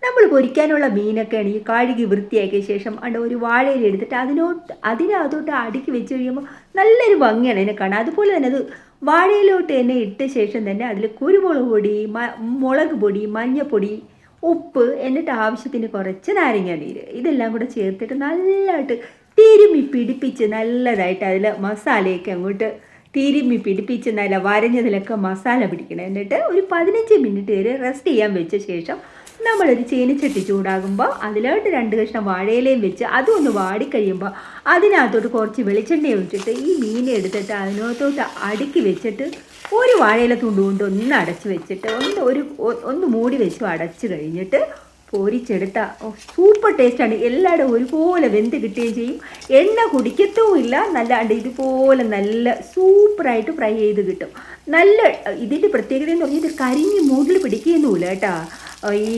നമ്മൾ പൊരിക്കാനുള്ള മീനൊക്കെ ആണെങ്കിൽ കഴുകി വൃത്തിയാക്കിയ ശേഷം ഒരു വാഴയില എടുത്തിട്ട് അതിനകത്തോട്ട് അടുക്കി വെച്ച് കഴിയുമ്പോൾ നല്ലൊരു ഭംഗിയാണ് അതിനെ കാണാൻ. അതുപോലെ തന്നെ അത് വാഴയിലോട്ട് തന്നെ ഇട്ട ശേഷം തന്നെ അതിൽ കുരുമുളക് പൊടി, മുളക് പൊടി, മഞ്ഞൾപ്പൊടി, ഉപ്പ്, എന്നിട്ട് ആവശ്യത്തിന് കുറച്ച് നാരങ്ങ നീര് ഇതെല്ലാം കൂടെ ചേർത്തിട്ട് നല്ലതായിട്ട് തിരുമ്മി പിടിപ്പിച്ച് നല്ലതായിട്ട് അതിൽ മസാലയൊക്കെ അങ്ങോട്ട് തിരുമ്മി പിടിപ്പിച്ച് നല്ല വരഞ്ഞതിലൊക്കെ മസാല പിടിക്കണം. എന്നിട്ട് ഒരു 15 മിനിറ്റ് വരെ റെസ്റ്റ് ചെയ്യാൻ വെച്ച ശേഷം നമ്മളൊരു ചീനിച്ചട്ടി ചൂടാകുമ്പോൾ അതിലോട്ട് 2 കഷ്ണം വാഴയിലയും വെച്ച് അതും ഒന്ന് വാടിക്കഴിയുമ്പോൾ അതിനകത്തോട്ട് കുറച്ച് വെളിച്ചെണ്ണ ഒഴിച്ചിട്ട് ഈ മീനെ എടുത്തിട്ട് അതിനകത്തോട്ട് അടുക്കി വെച്ചിട്ട് ഒരു വാഴയില തുണ്ട് കൊണ്ട് ഒന്ന് അടച്ച് വെച്ചിട്ട് ഒന്ന് മൂടി വെച്ച് അടച്ച് കഴിഞ്ഞിട്ട് പൊരിച്ചെടുത്ത സൂപ്പർ ടേസ്റ്റാണ്. എല്ലായിടും ഒരുപോലെ വെന്ത് കിട്ടുകയും ചെയ്യും, എണ്ണ കുടിക്കത്തുമില്ല, നല്ലാണ്ട് ഇതുപോലെ നല്ല സൂപ്പറായിട്ട് ഫ്രൈ ചെയ്ത് കിട്ടും. നല്ല ഇതിൻ്റെ പ്രത്യേകത എന്ന് പറഞ്ഞാൽ ഇത് കരിഞ്ഞ് മുകളിൽ പിടിക്കുകയൊന്നുമില്ല കേട്ടോ. ഈ